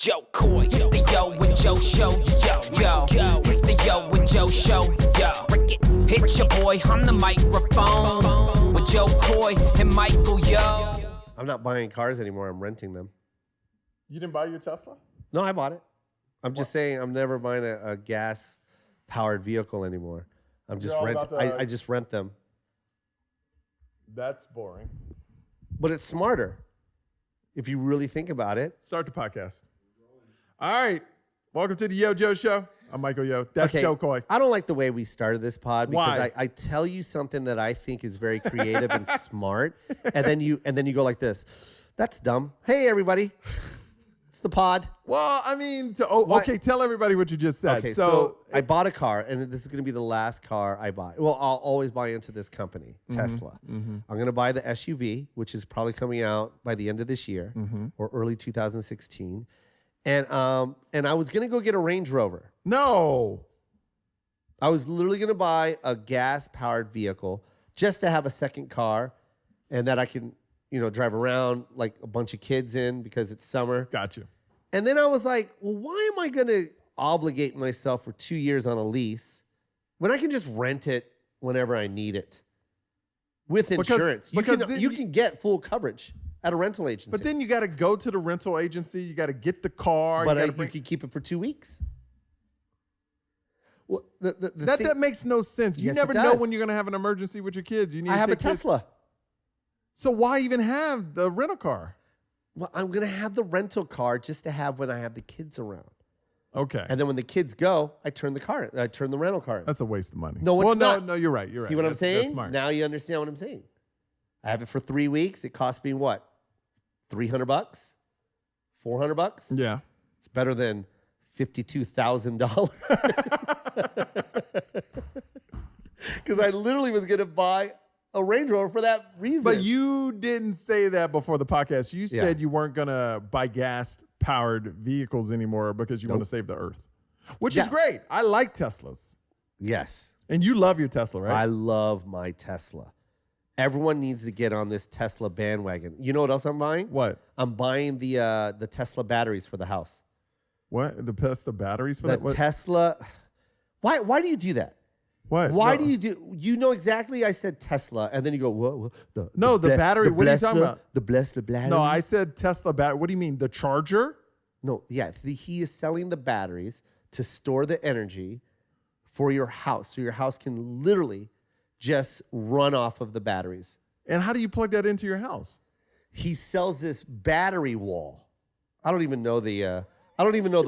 Joe Coy, it's the Yo and Joe Show, yo. It's the Yo and Joe Show, yo. Hit your boy on the microphone with Joe Coy and Michael, yo. I'm not buying cars anymore. I'm renting them. You didn't buy your Tesla? No, I bought it. I'm just saying I'm never buying a gas-powered vehicle anymore. I'm just I just rent them. That's boring. But it's smarter if you really think about it. Start the podcast. All right. Welcome to the Yo Joe Show. I'm Michael Yo. That's Joe Coy. I don't like the way we started this pod because Why? I tell you something that I think is very creative and smart, and then you go like this. That's dumb. Hey, everybody. It's the pod. Well, I mean, okay, ttell everybody what you just said. Okay, so I bought a car, and this is going to be the last car I buy. Well, I'll always buy into this company, Tesla. I'm going to buy the SUV, which is probably coming out by the end of this year or early 2016. And I was going to go get a Range Rover. No. I was literally going to buy a gas-powered vehicle just to have a second car and that I can, drive around like a bunch of kids in because it's summer. Got you. And then I was like, well, why am I going to obligate myself for 2 years on a lease when I can just rent it whenever I need it with insurance? You can get full coverage at a rental agency. But then you got to go to the rental agency. You got to get the car. But you can keep it for 2 weeks. Well, that makes no sense. You never know when you're going to have an emergency with your kids. I have a Tesla. So why even have the rental car? Well, I'm going to have the rental car just to have when I have the kids around. Okay. And then when the kids go, I turn the rental car in. That's a waste of money. No, it's not. No, you're right. See what I'm saying? That's smart. Now you understand what I'm saying. I have it for 3 weeks. It cost me what? $300? $400? Yeah. It's better than $52,000. Because I literally was going to buy a Range Rover for that reason. But you didn't say that before the podcast. You said you weren't going to buy gas-powered vehicles anymore because you want to save the earth, which is great. I like Teslas. Yes. And you love your Tesla, right? I love my Tesla. Everyone needs to get on this Tesla bandwagon. You know what else I'm buying? What? I'm buying the Tesla batteries for the house. What? The Tesla batteries for that? What? Tesla. Why do you do that? What? Why do you do? You know exactly. I said Tesla, and then you go, "What? The battery. What are you talking about? The battery." No, I said Tesla battery. What do you mean? The charger? No, yeah. He is selling the batteries to store the energy for your house, so your house can literally just run off of the batteries. And how do you plug that into your house? He sells this battery wall. I don't even know the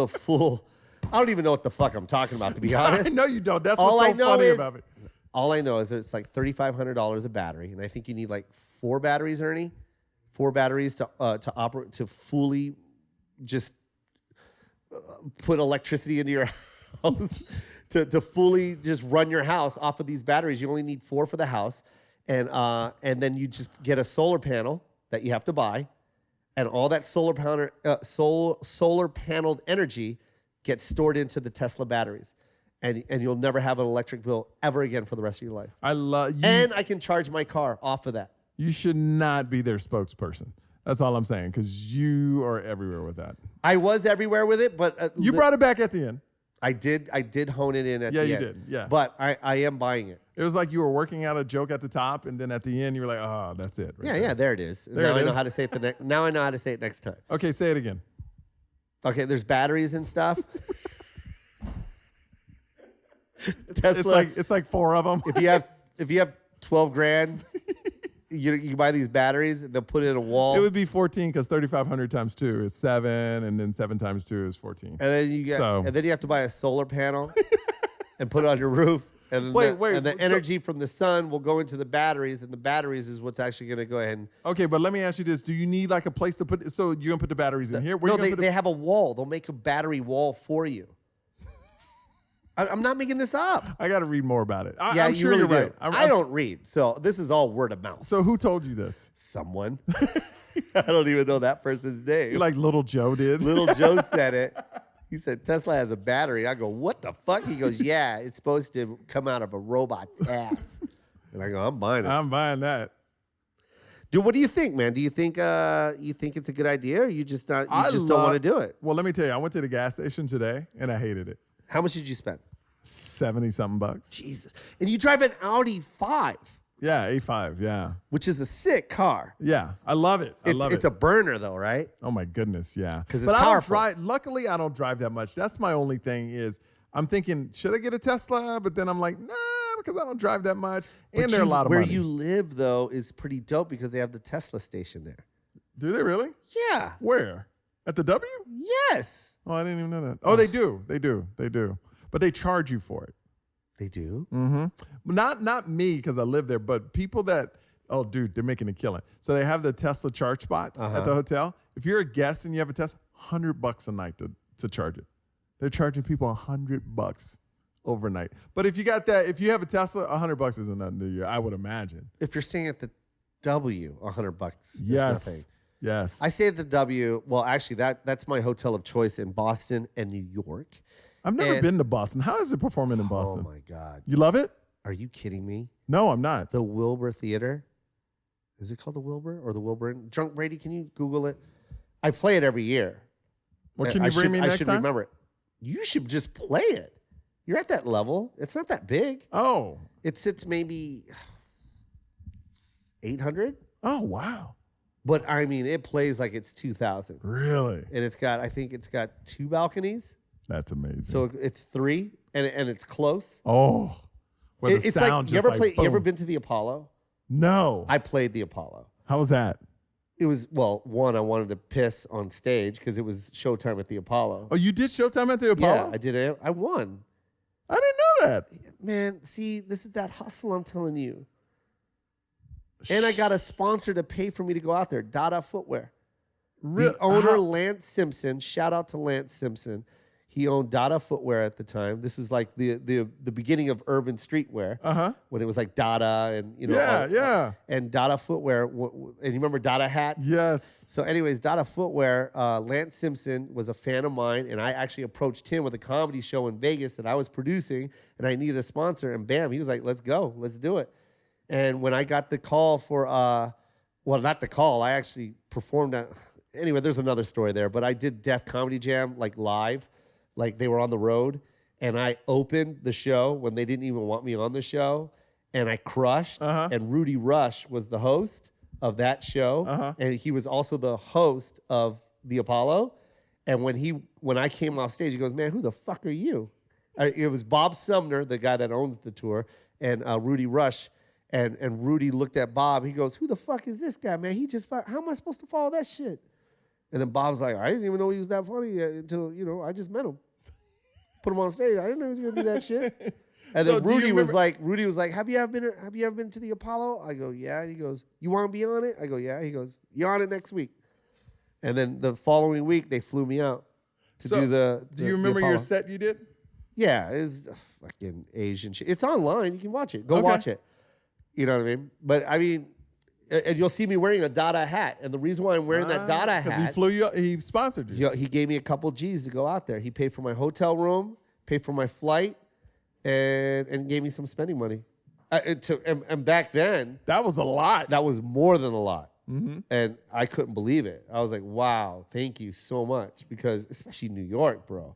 full. I don't even know what the fuck I'm talking about, to be honest. I know you don't. That's what's so funny about it. All I know is that it's like $3,500 a battery, and I think you need like 4 batteries, Ernie. 4 batteries to operate, to fully just put electricity into your house, to fully just run your house off of these batteries. You only need 4 for the house, and then you just get a solar panel that you have to buy, and all that solar paneled energy gets stored into the Tesla batteries, and you'll never have an electric bill ever again for the rest of your life. I love you. And I can charge my car off of that. You should not be their spokesperson. That's all I'm saying, because you are everywhere with that. I was everywhere with it, but you brought it back at the end. I did hone it in at the end. Yeah, you did. Yeah. But I am buying it. It was like you were working out a joke at the top, and then at the end you were like, "Oh, that's it." Right yeah, there it is. Now I know how to say it now I know how to say it next time. Okay, say it again. Okay, there's batteries and stuff. Tesla, it's like 4 of them. if you have 12 grand, you buy these batteries and they'll put it in a wall. It would be 14 because 3,500 times 2 is 7, and then 7 times 2 is 14. And then you have to buy a solar panel and put it on your roof. And the energy from the sun will go into the batteries, and the batteries is what's actually going to go ahead and... Okay, but let me ask you this. Do you need like a place to put... So you're going to put the batteries in here? No, they have a wall. They'll make a battery wall for you. I'm not making this up. I got to read more about it. I'm sure really you're right. I don't read, so this is all word of mouth. So who told you this? Someone. I don't even know that person's name. You're like Little Joe did. Little Joe said it. He said, Tesla has a battery. I go, what the fuck? He goes, yeah, it's supposed to come out of a robot's ass. And I go, I'm buying it. I'm buying that. Dude, what do you think, man? Do you think it's a good idea, or you just not? You just don't want to do it? Well, let me tell you, I went to the gas station today and I hated it. How much did you spend? 70-something bucks. Jesus. And you drive an Audi 5. Yeah, A5. Yeah, Which is a sick car. yeah. I love it. I love It's it. a burner though, right? Oh my goodness, yeah. 'Cause it's but powerful. I don't drive. Luckily, I don't drive that much. That's my only thing is I'm thinking, should I get a Tesla? But then I'm like, nah, because I don't drive that much, and But they're a lot of where money. you live though is pretty dope because they have the Tesla station there. Do they really? Yeah. Where? At the W? Yes. Oh, I didn't even know that. Oh, they do. They do. They do. But they charge you for it. They do. Not me because I live there, but people that, oh, dude, they're making a killing. So they have the Tesla charge spots at the hotel. If you're a guest and you have a Tesla, $100 a night to charge it. They're charging people $100 overnight. But if you got that, if you have a Tesla, $100 isn't nothing to you, I would imagine. If you're staying at the W, $100. Is Yes. nothing. Yes. I stay at the W. Well, actually, that's my hotel of choice in Boston and New York. I've never and- been to Boston. How is it performing in Boston? Oh my God. You love it? Are you kidding me? No, I'm not. The Wilbur Theater. Is it called the Wilbur or the Wilbur? Drunk Brady, can you Google it? I play it every year. Well, can you bring me I next should time? remember it. You should just play it. You're at that level. It's not that big. Oh. It sits maybe 800. Oh, wow. But I mean, it plays like it's 2,000. Really? And I think it's got 2 balconies. That's amazing. So it's 3 and it's close. oh. Where the It's sound like, you just ever boom. been to the Apollo? No. I played the Apollo. How was that? It was, well, one, I wanted to piss on stage because it was showtime at the Apollo. Oh, you did Showtime at the Apollo? Yeah, I did it. I won. I didn't know that. Man, see, this is that hustle I'm telling you. And I got a sponsor to pay for me to go out there, Dada Footwear. The owner, Lance Simpson, shout out to Lance Simpson. He owned Dada Footwear at the time. This is like the beginning of urban streetwear. Uh-huh. When it was like Dada and, you know. Yeah. And Dada Footwear, and you remember Dada hats? Yes. So anyways, Dada Footwear, Lance Simpson was a fan of mine, and I actually approached him with a comedy show in Vegas that I was producing, and I needed a sponsor, and bam, he was like, let's go, let's do it. And when I got the call for, well, not the call, I actually performed at, anyway, there's another story there, but I did Def Comedy Jam, like live, like they were on the road, and I opened the show when they didn't even want me on the show, and I crushed, and Rudy Rush was the host of that show, and he was also the host of the Apollo, and when I came off stage, he goes, man, who the fuck are you? It was Bob Sumner, the guy that owns the tour, and Rudy Rush, and Rudy looked at Bob, he goes, who the fuck is this guy, man? He just, how am I supposed to follow that shit? And then Bob's like, I didn't even know he was that funny until, I just met him. Put him on stage. I didn't know he was gonna do that shit. And So then do you Rudy was like, have you ever been to the Apollo? I go, yeah. He goes, you want to be on it? I go, yeah. He goes, you're on it next week. And then the following week they flew me out to do the. Do you remember your set you did? Yeah, it's fucking Asian shit. It's online. You can watch it. Go Okay. watch it. You know what I mean? But I mean, and you'll see me wearing a Dada hat. And the reason why I'm wearing that Dada Because he hat, flew you. He sponsored you. he gave me a couple G's to go out there. He paid for my hotel room, paid for my flight, and gave me some spending money. And back then, That was a lot. that was more than a lot. And I couldn't believe it. I was like, wow, thank you so much. Because especially New York, bro.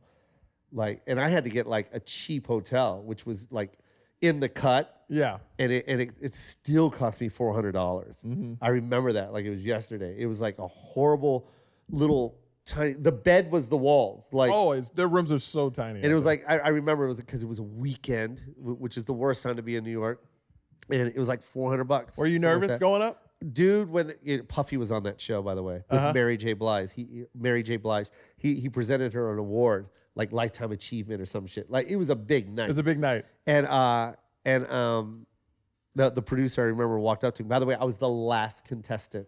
Like, and I had to get like a cheap hotel, which was like in the cut. Yeah. And it still cost me $400. I remember that like it was yesterday. It was like a horrible little tiny. The bed was the walls. Like, Always. Their rooms are so tiny. and it was like I remember it was because it was a weekend, which is the worst time to be in New York, and it was like $400. Were you something like nervous that. going up? Dude, when Puffy was on that show, by the way, with Mary J. Blige. He presented her an award, like Lifetime Achievement or some shit. Like it was a big night. It was a big night. And the producer I remember walked up to me. By the way, I was the last contestant.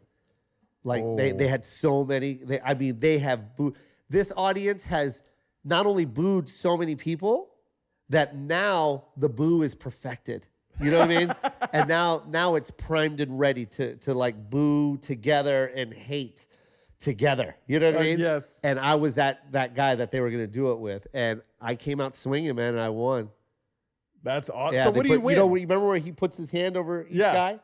Like they had so many. They have booed. This audience has not only booed so many people that now the boo is perfected. You know what I mean? And now it's primed and ready to like boo together and hate together. You know what I mean? Yes. And I was that guy that they were gonna do it with, and I came out swinging, man, and I won. That's awesome. Yeah, So what do you win? You remember where he puts his hand over each guy?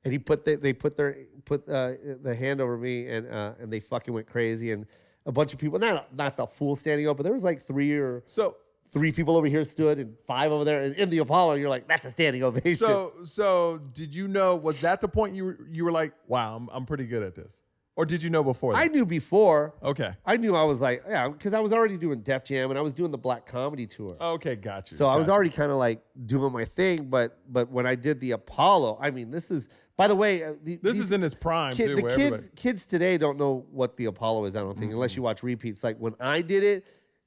And they put the hand over me, and they fucking went crazy. And a bunch of people, not the full standing up, but there was like three people over here stood and 5 over there. And in the Apollo, you're like, that's a standing ovation. So did you know, was that the point you were like, wow, I'm pretty good at this? Or did you know before that? I knew before. Okay. I knew I was like, yeah, because I was already doing Def Jam and I was doing the Black Comedy Tour. Okay, got you. So I was already kind of like doing my thing. But when I did the Apollo, I mean, this is, by the way, this is in its prime too. The kids today don't know what the Apollo is, I don't think, unless you watch repeats. Like when I did it,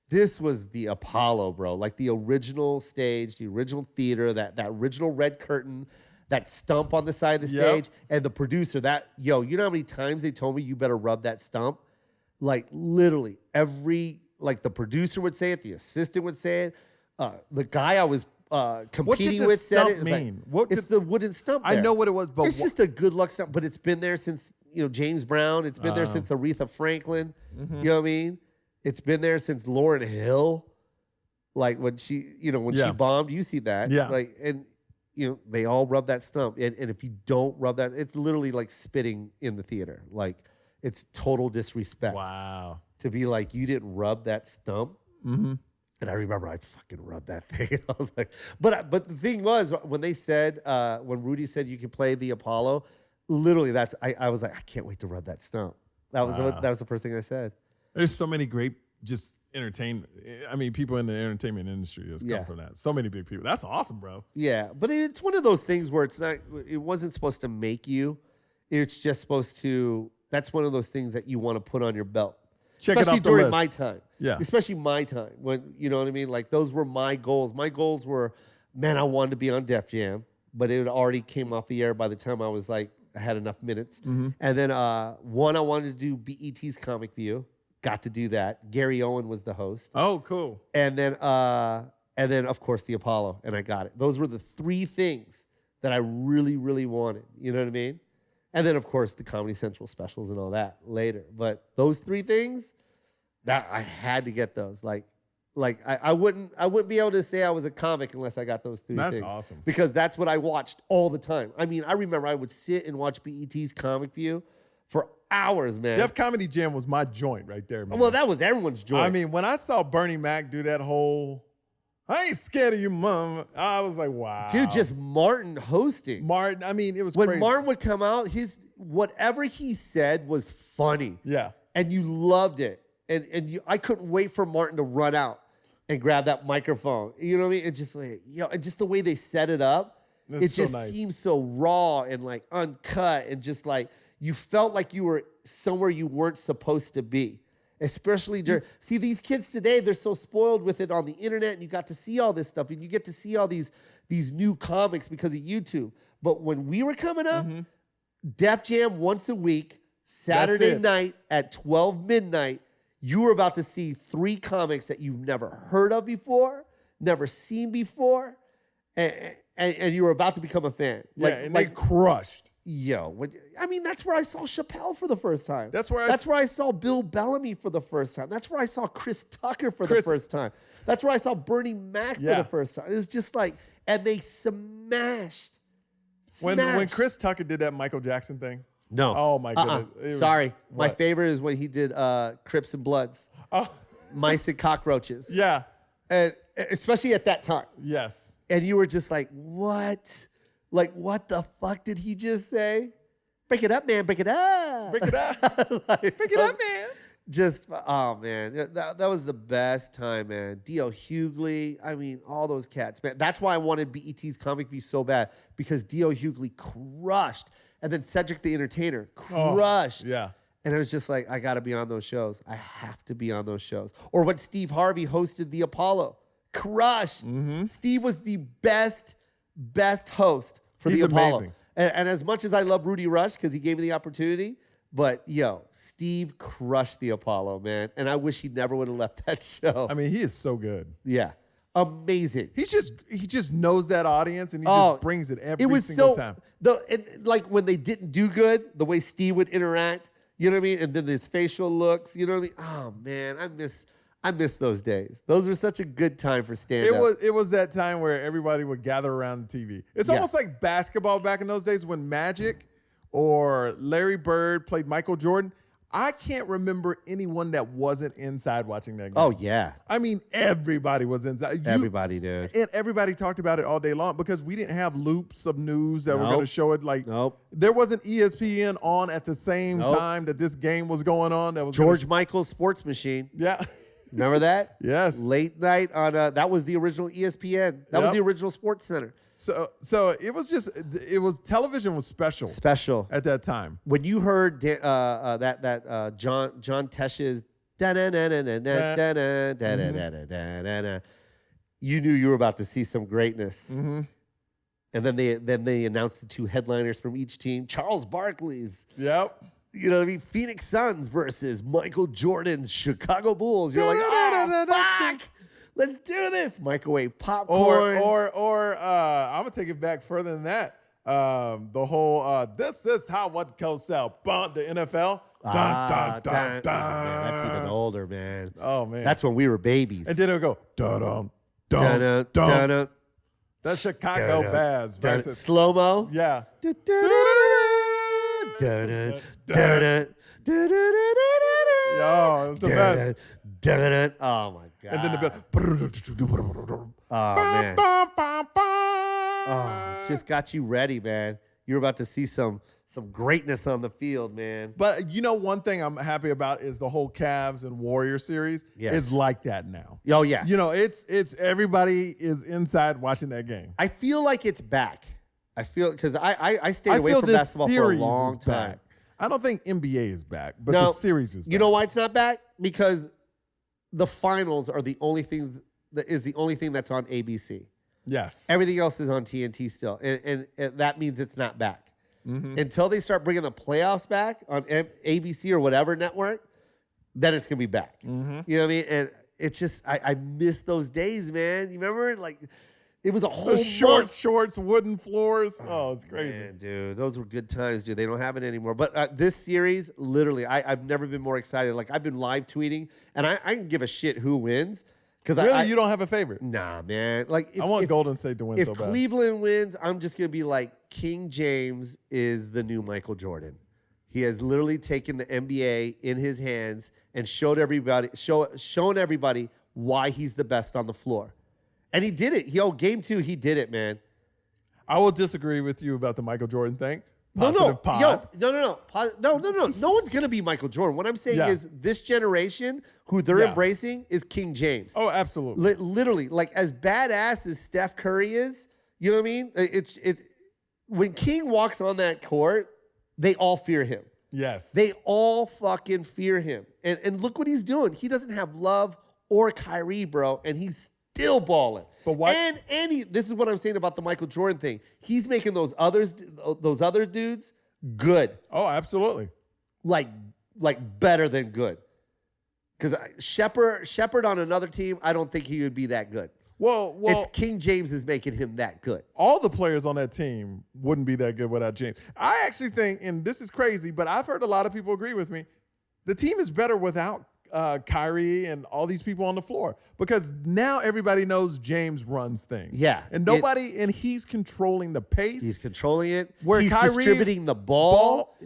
this was the Apollo, bro. Like the original stage, the original theater, that original red curtain, that stump on the side of the stage, and the producer, you know how many times they told me you better rub that stump? Like literally like the producer would say it, the assistant would say it, the guy I was competing with said it. It's the wooden stump there. I know what it was, but it's just a good luck stump, but it's been there since, James Brown. It's been there since Aretha Franklin. You know what I mean? It's been there since Lauryn Hill. Like when she bombed, you see that. Yeah. Like, and they all rub that stump. And if you don't rub that, it's literally like spitting in the theater. Like it's total disrespect. Wow. To be like, you didn't rub that stump. Mm-hmm. And I remember I fucking rubbed that thing. I was like, but the thing was, when they said, when Rudy said you could play the Apollo, literally I was like, I can't wait to rub that stump. That was the first thing I said. There's so many great just entertainment. I mean, people in the entertainment industry has come from that. So many big people. That's awesome, bro. Yeah, but it's one of those things where it wasn't supposed to make you. It's just supposed to, that's one of those things that you want to put on your belt. Especially during my time. Yeah. Especially my time. When, you know what I mean? Like those were my goals. My goals were, man, I wanted to be on Def Jam, but it already came off the air by the time I was like, I had enough minutes. Mm-hmm. And then I wanted to do BET's Comic View. Got to do that. Gary Owen was the host. Oh, cool. And then of course the Apollo, and I got it. Those were the 3 things that I really, really wanted. You know what I mean? And then of course the Comedy Central specials and all that later. But those 3 things, that I had to get those. Like I wouldn't be able to say I was a comic unless I got those 3 things. That's awesome. Because that's what I watched all the time. I mean, I remember I would sit and watch BET's Comic View for hours, man. Def Comedy Jam was my joint right there, man. Well, that was everyone's joint. I mean, when I saw Bernie Mac do that whole, I ain't scared of you, mom, I was like, wow. Dude, just Martin hosting. Martin, I mean, it was when crazy. Martin would come out, whatever he said was funny. Yeah. And you loved it. And I couldn't wait for Martin to run out and grab that microphone. You know what I mean? It's just like, and just the way they set it up, it just seems so raw and like uncut and just like, you felt like you were somewhere you weren't supposed to be, especially during. See, these kids today, they're so spoiled with it on the internet, and you got to see all this stuff, and you get to see all these new comics because of YouTube. But when we were coming up, Def Jam once a week, Saturday night at 12 midnight, you were about to see 3 comics that you've never heard of before, never seen before, and you were about to become a fan. They crushed. That's where I saw Chappelle for the first time. That's where I saw Bill Bellamy for the first time. That's where I saw Chris Tucker for the first time. That's where I saw Bernie Mac for the first time. It was just like, and they smashed. When Chris Tucker did that Michael Jackson thing. No. Oh my goodness. Sorry. My favorite is when he did Crips and Bloods. Oh. Mice and Cockroaches. Yeah. And especially at that time. Yes. And you were just like, what? Like, what the fuck did he just say? Break it up, man. Break it up. Break it up. Break it up, man. Just, oh, man. That was the best time, man. D.L. Hughley. I mean, all those cats, man. That's why I wanted BET's Comic View so bad, because D.L. Hughley crushed. And then Cedric the Entertainer crushed. Yeah. And it was just like, I got to be on those shows. I have to be on those shows. Or when Steve Harvey hosted the Apollo. Crushed. Mm-hmm. Steve was the best host for the Apollo. Amazing. And as much as I love Rudy Rush because he gave me the opportunity, but Steve crushed the Apollo, man. And I wish he never would have left that show. I mean, he is so good. Yeah. Amazing. He just knows that audience and he just brings it every single time. Like when they didn't do good, the way Steve would interact, you know what I mean? And then his facial looks, you know what I mean? Oh man, I miss those days. Those were such a good time for stand-up. It was that time where everybody would gather around the TV. It's almost like basketball back in those days when Magic or Larry Bird played Michael Jordan. I can't remember anyone that wasn't inside watching that game. Oh, yeah. I mean, everybody was inside. Everybody did. And everybody talked about it all day long because we didn't have loops of news that were going to show it. Like, there wasn't ESPN on at the same time that this game was going on. That was George Michael's Sports Machine. Yeah. Remember that? Yes. Late night on that was the original ESPN. That was the original Sports Center. So it was television was special. Special at that time. When you heard that John Tesh's you knew you were about to see some greatness. Mm-hmm. And then they announced the two headliners from each team. Charles Barkley's. Yep. You know what I mean? Phoenix Suns versus Michael Jordan's Chicago Bulls. You're like, oh, fuck. Let's do this. Microwave popcorn. Or I'm going to take it back further than that. The whole, this is how what goes sell. The NFL. Man, that's even older, man. Oh, man. That's when we were babies. And then it would go, dun dun dun. That's Chicago Bears versus slow-mo. Yeah. Oh, it was the best. Oh my god! And then the oh man! Oh, just got you ready, man. You're about to see some greatness on the field, man. But you know, one thing I'm happy about is the whole Cavs and Warriors series is like that now. Oh yeah. You know, it's everybody is inside watching that game. I feel like it's back. I feel because I stayed away from basketball for a long time. I don't think NBA is back, but the series is back. You know why it's not back? Because the finals are the only thing that's on ABC. Yes. Everything else is on TNT still. And that means it's not back. Mm-hmm. Until they start bringing the playoffs back on ABC or whatever network, then it's going to be back. Mm-hmm. You know what I mean? And it's just, I miss those days, man. You remember? Like, it was a whole shorts, wooden floors. Oh, it's crazy. Man, dude, those were good times, dude. They don't have it anymore. But this series, literally, I've never been more excited. Like, I've been live tweeting, and I can give a shit who wins. Really, you don't have a favorite? Nah, man. Like, I want Golden State to win so bad. If Cleveland wins, I'm just going to be like, King James is the new Michael Jordan. He has literally taken the NBA in his hands and shown everybody why he's the best on the floor. And he did it. Game 2, he did it, man. I will disagree with you about the Michael Jordan thing. No. No one's going to be Michael Jordan. What I'm saying is this generation, who they're embracing, is King James. Oh, absolutely. Literally, like as badass as Steph Curry is, you know what I mean? When King walks on that court, they all fear him. Yes. They all fucking fear him. And look what he's doing. He doesn't have Love or Kyrie, bro, and he's still balling. But what? And this is what I'm saying about the Michael Jordan thing. He's making those other dudes good. Oh, absolutely. Like better than good. Because Shepard on another team, I don't think he would be that good. Well, it's King James is making him that good. All the players on that team wouldn't be that good without James. I actually think, and this is crazy, but I've heard a lot of people agree with me, the team is better without Kyrie and all these people on the floor because now everybody knows James runs things. Yeah. And he's controlling the pace. He's controlling it. Where he's Kyrie, distributing the ball.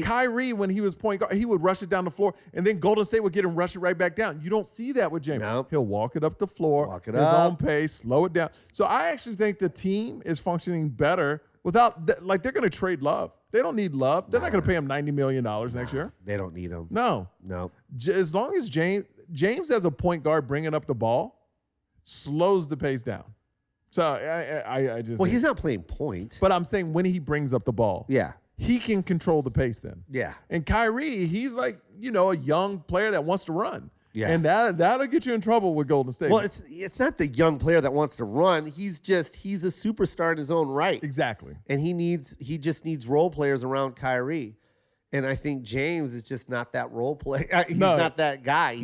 Kyrie, when he was point guard, he would rush it down the floor, and then Golden State would get him rush it right back down. You don't see that with James. Nope. He'll walk it up the floor, his own pace, slow it down. So I actually think the team is functioning better without, like, they're going to trade Love. They don't need Love. They're not going to pay him $90 million next year. They don't need him. No. As long as James as a point guard bringing up the ball slows the pace down. So I just. Well, he's not playing point. But I'm saying when he brings up the ball. Yeah. He can control the pace then. Yeah. And Kyrie, he's like, a young player that wants to run. Yeah. And that'll get you in trouble with Golden State. Well, it's not the young player that wants to run. He's a superstar in his own right. Exactly. And he just needs role players around Kyrie. And I think James is just not that role player. He's not that guy.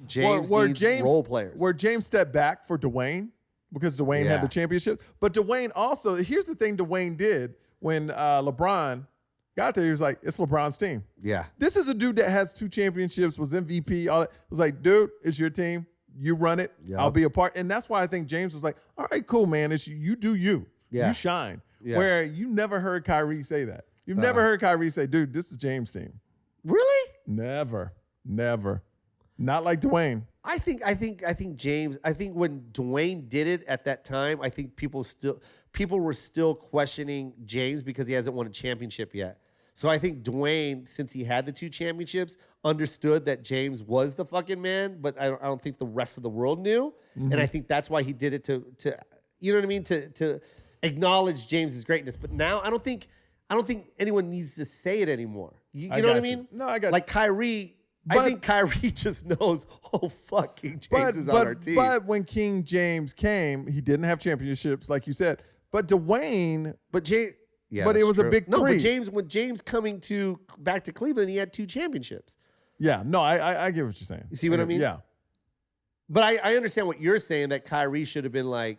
James needs role players. Where James stepped back for Dwayne because Dwayne had the championship. But Dwayne also, here's the thing Dwayne did when LeBron Got there, he was like, it's LeBron's team. Yeah. This is a dude that has 2 championships, was MVP. All that. It was like, dude, it's your team. You run it. Yep. I'll be a part. And that's why I think James was like, all right, cool, man. It's you do you. Yeah. You shine. Yeah. Where you never heard Kyrie say that. You've never heard Kyrie say, dude, this is James' team. Really? Never. Not like Dwayne. I think James. I think when Dwayne did it at that time, I think people were still questioning James because he hasn't won a championship yet. So I think Dwayne, since he had the 2 championships, understood that James was the fucking man. But I don't think the rest of the world knew, and I think that's why he did it to you know what I mean, to acknowledge James's greatness. But now I don't think anyone needs to say it anymore. You know what I mean? No, I got like Kyrie. I think Kyrie just knows, oh, fuck, King James is on our team. But when King James came, he didn't have championships, like you said. But Dwayne, But it was a big No, three. but when James coming back to Cleveland, he had 2 championships. yeah, no, I get what you're saying. You see what I mean? Yeah. But I understand what you're saying, that Kyrie should have been like,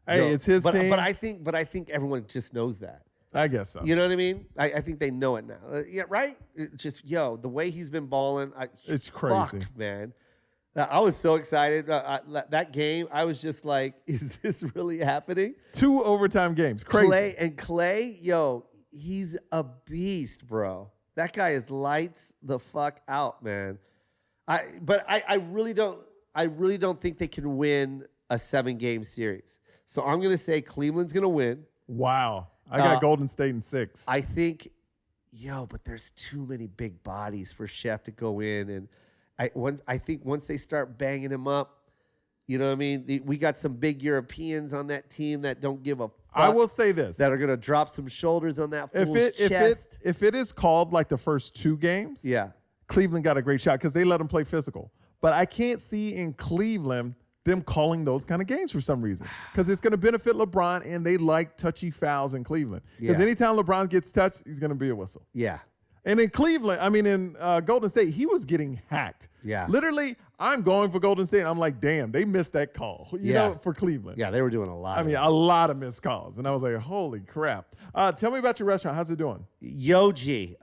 Hey, it's his team. But I think everyone just knows that. I guess so. You know what I mean? I think they know it now. Yeah, right? It's just, the way he's been balling. It's crazy. Fuck, man. I was so excited. That game, I was just like, is this really happening? 2 overtime games. Crazy. Clay, he's a beast, bro. That guy is lights the fuck out, man. But I really don't think they can win a 7-game series. So I'm going to say Cleveland's going to win. Wow. I got Golden State in 6. I think, but there's too many big bodies for Chef to go in. And I think once they start banging him up, you know what I mean? We got some big Europeans on that team that don't give a fuck. I will say this. That are going to drop some shoulders on that fool's chest. If it is called like the first 2 games, Yeah. Cleveland got a great shot because they let them play physical. But I can't see in Cleveland them calling those kind of games for some reason because it's going to benefit LeBron, and they like touchy fouls in Cleveland. Because Yeah. anytime LeBron gets touched, he's going to be a whistle. Yeah. And in Golden State, he was getting hacked. Yeah. Literally, I'm going for Golden State. And I'm like, damn, they missed that call, for Cleveland. Yeah, they were doing a lot. I mean, a lot of missed calls. And I was like, holy crap. Tell me about your restaurant. How's it doing? Yoji,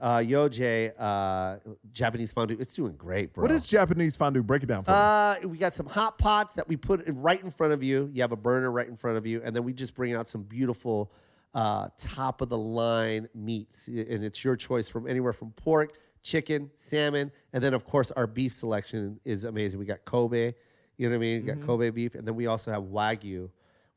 Japanese fondue. It's doing great, bro. What is Japanese fondue? Break it down for me. We got some hot pots that we put right in front of you. You have a burner right in front of you, and then we just bring out some beautiful top of the line meats, and it's your choice from anywhere from pork, chicken, salmon, and then of course our beef selection is amazing. We got Kobe, you know what I mean? We got Kobe beef, and then we also have Wagyu,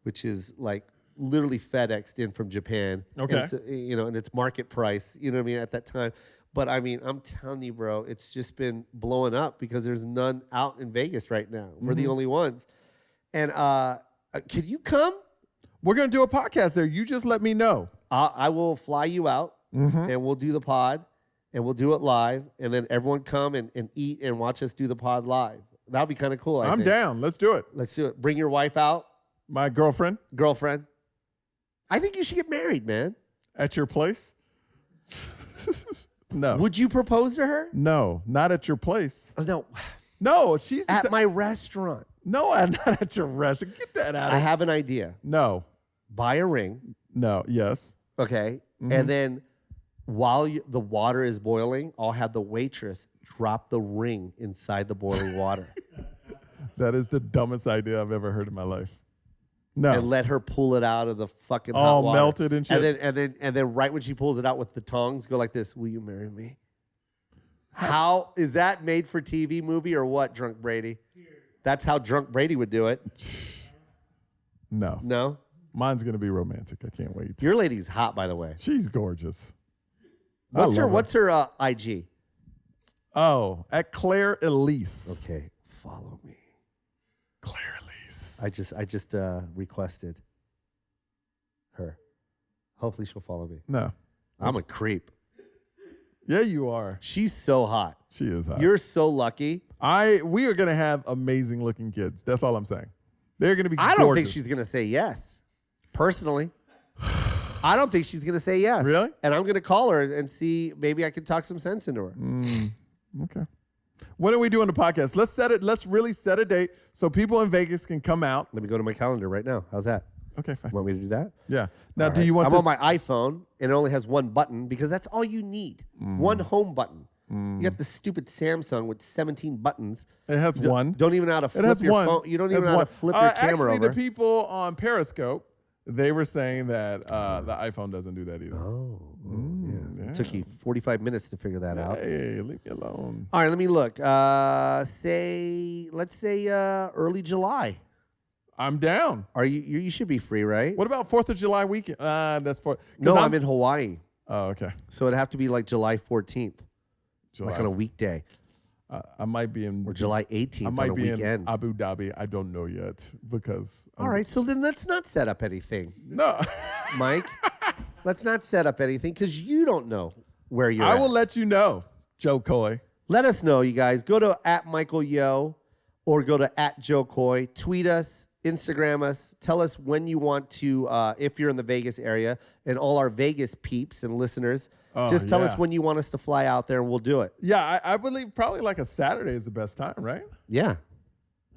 which is like literally FedExed in from Japan. Okay. And it's, and it's market price, you know what I mean, at that time. But I mean, I'm telling you, bro, it's just been blowing up because there's none out in Vegas right now. We're the only ones. And could you come? We're going to do a podcast there. You just let me know. I will fly you out, and we'll do the pod, and we'll do it live, and then everyone come and eat and watch us do the pod live. That'll be kind of cool, I I'm think. down. Let's do it. Let's do it. Bring your wife out, My girlfriend girlfriend. I think you should get married, man. at your place? No. Would you propose to her? No, not at your place. No, No, she's at my restaurant. No, I'm not at your restaurant. Get that out of I here. have an idea. No. Buy a ring, No. Yes. okay? And then while the water is boiling, I'll have the waitress drop the ring inside the boiling water That is the dumbest idea I've ever heard in my life. No. and let her pull it out of the fucking hot All water. melted and shit. And then right when she pulls it out with the tongs, go like this, will you marry me? How is that made for TV movie or what, Drunk Brady? That's how Drunk Brady would do it. No. No? Mine's going to be romantic. I can't wait. Your lady's hot, by the way. She's gorgeous. I What's love her. her IG? Oh, at Claire Elise. Okay, follow me. Claire Elise. I just requested her. Hopefully she'll follow me. No. I'm a creep. Yeah, you are. She's so hot. She is hot. You're so lucky. We are going to have amazing looking kids. That's all I'm saying. They're going to be I don't gorgeous. think she's gonna say yes. Personally, I don't think she's gonna say yes. Really? And I'm gonna call her and see maybe I can talk some sense into her. Okay. When are we doing the podcast? Let's really set a date so people in Vegas can come out. Let me go to my calendar right now. How's that? Okay, fine. Want me to do that? Yeah. Now, All do right. you want I'm this? on my iPhone, and it only has one button because that's all you need. One home button. You got the stupid Samsung with 17 buttons. It has one. Don't even know how to It flip has your one. phone. You don't It even has know how one. to flip your camera actually, over. the people on Periscope, they were saying that the iPhone doesn't do that either. Oh, yeah. yeah. It took you 45 minutes to figure that out. Hey, leave me alone. All right, let me look. Let's say early July. I'm down. Are you should be free, right? What about 4th of July weekend? That's for. No, I'm in Hawaii. Oh, okay. So it'd have to be like July 14th, July. like on a weekday, I might be in. or July 18th I on might a be weekend. in Abu Dhabi. I don't know yet because. All right, so then let's not set up anything, No. Mike. Let's not set up anything because you don't know where you're I at. will let you know, Joe Coy. Let us know, you guys. Go to @MichaelYo or go to @JoeCoy. Tweet us, Instagram us. Tell us when you want to, if you're in the Vegas area, and all our Vegas peeps and listeners. Just tell us yeah. when you want us to fly out there, and we'll do it. Yeah, I believe probably like a Saturday is the best time, right? Yeah.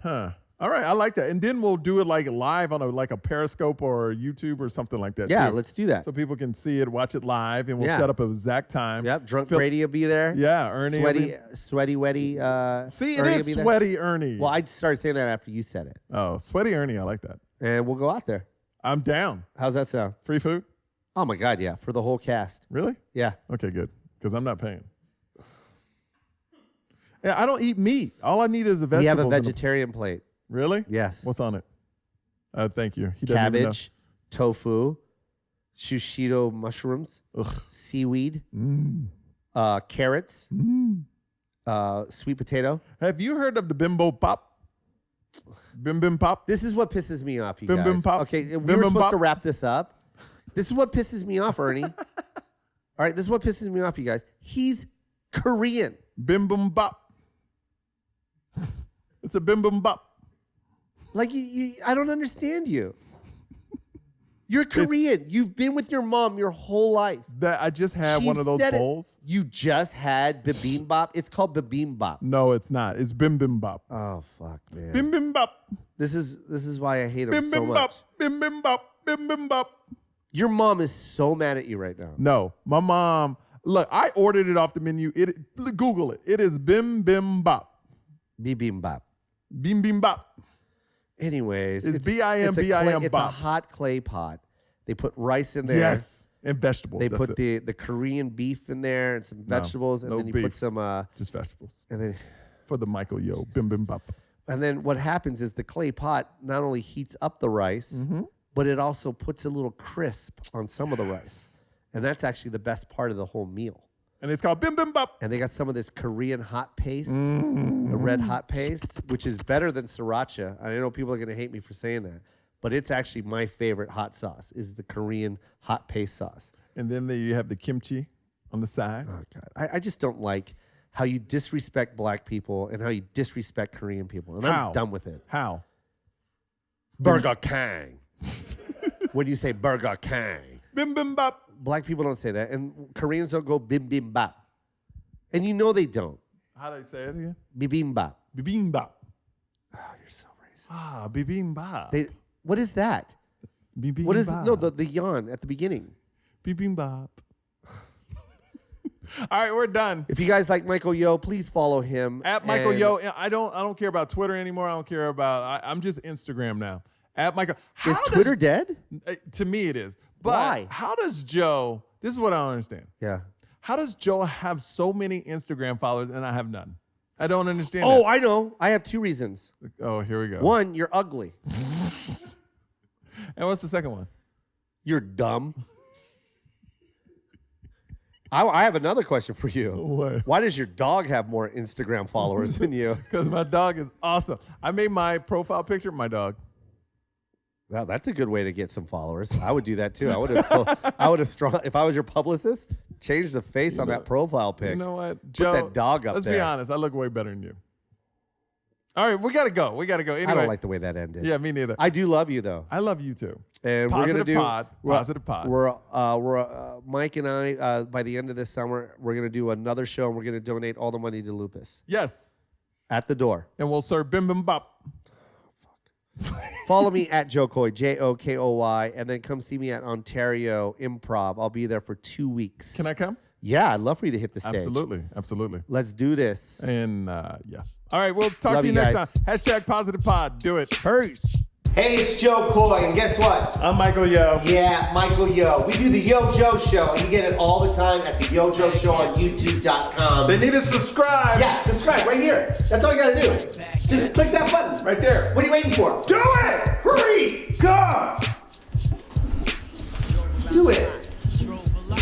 Huh. All right, I like that. And then we'll do it like live on like a Periscope or YouTube or something like that. Yeah, too. let's do that. So people can see it, watch it live, and we'll Yeah. set up an exact time. Yep, Drunk Phil- Brady will be there. Yeah, Ernie. will be- Sweaty, wetty. See, Ernie it will be is there. Sweaty Ernie. Well, I started saying that after you said it. Oh, Sweaty Ernie. I like that. And we'll go out there. I'm down. How's that sound? Free food? Oh, my God, yeah. For the whole cast. Really? Yeah. Okay, good. Because I'm not paying. Yeah, I don't eat meat. All I need is a vegetable. We have a vegetarian plate. Really? Yes. What's on it? Thank you. He doesn't even know. Cabbage, tofu, shishito mushrooms, Ugh. seaweed, Mm. carrots, sweet potato. Have you heard of the Bimbo Pop? Bim Bim Pop? This is what pisses me off, you Bim guys. Bim Pop. Okay, we Bim were Bim supposed Pop. to wrap this up. This is what pisses me off, Ernie. All right, this is what pisses me off, you guys. He's Korean. Bim Bim Bop. It's a Bim Bim Bop. Like, I don't understand you. You're Korean. You've been with your mom your whole life. That I just had She one of those said it. bowls. You just had bibimbap. It's called bibimbap. No, it's not. It's Bim Bim Bop. Oh fuck, man. Bim Bim Bop. This is why I hate him Bim so Bim much. Bop. Bim Bim Bop. Bim Bim Bop. Your mom is so mad at you right now. No, my mom. Look, I ordered it off the menu. Google it. It is Bim Bim Bop. Bibimbap. Bim Bim Bop. Anyways, It's B-I-M-B-I-M It's a bop. hot clay pot. They put rice in there. Yes, and vegetables. They That's put it. the Korean beef in there and some vegetables, and no then you beef. put some Just vegetables and for the Michael Yo. Bim Bim Bop. then what happens is the clay pot not only heats up the rice, Mm-hmm. but it also puts a little crisp on some of the rice. And that's actually the best part of the whole meal. And it's called Bim Bim Bop. And they got some of this Korean hot paste, Mm-hmm. the red hot paste, which is better than sriracha. I know people are going to hate me for saying that, but it's actually my favorite hot sauce is the Korean hot paste sauce. And then you have the kimchi on the side. Oh, God. I just don't like how you disrespect black people and how you disrespect Korean people. And How? I'm done with it. How? Burger King. When you say Burger King. Bim Bim Bop. Black people don't say that. And Koreans don't go bim bim bap. And you know they don't. How do I say it again? Bibimbap. Bibimbap. Oh, you're so racist. Ah, bibimbap. What is that? Bibimbap. What is no the yawn at the beginning? Bibimbap. All right, we're done. If you guys like Michael Yo, please follow him At Michael and Yo. I don't care about Twitter anymore. I don't care about. I'm just Instagram now. At Michael. Is Twitter dead? To me, it is. But Why? how does Joe? This is what I don't understand. Yeah. How does Joe have so many Instagram followers and I have none? I don't understand. Oh, that. I know. I have two reasons. Oh, here we go. One, you're ugly. And what's the second one? You're dumb. I have another question for you. What? Why does your dog have more Instagram followers than you? Because my dog is awesome. I made my profile picture my dog. Well, that's a good way to get some followers. I would do that too. I would have if I was your publicist, change the face on that profile pic. You know what, Joe? that dog up let's there. be honest. I look way better than you. All right, we gotta go. Anyway, I don't like the way that ended. Yeah, me neither. I do love you though. I love you too. And Positive we're gonna do pod. Positive pod. We're Mike and I by the end of this summer we're gonna do another show and we're gonna donate all the money to Lupus Yes, at the door. and we'll serve bim bim bop. Follow me at Joe Coy, Jokoy, and then come see me at Ontario Improv. I'll be there for 2 weeks. Can I come? Yeah, I'd love for you to hit the stage. Absolutely. Let's do this. And yeah. All right, we'll talk Love to you you next guys. time. #PositivePod. Do it. Peace. Hey, it's Joe Coy, and guess what? I'm Michael Yo. Yeah, Michael Yo. We do the Yo Joe Show, and you get it all the time at the Yo Joe Show on YouTube.com. They need to subscribe. Yeah, subscribe right here. That's all you gotta do. Just click that button. Right there. What are you waiting for? Do it! Hurry! Go! Do it.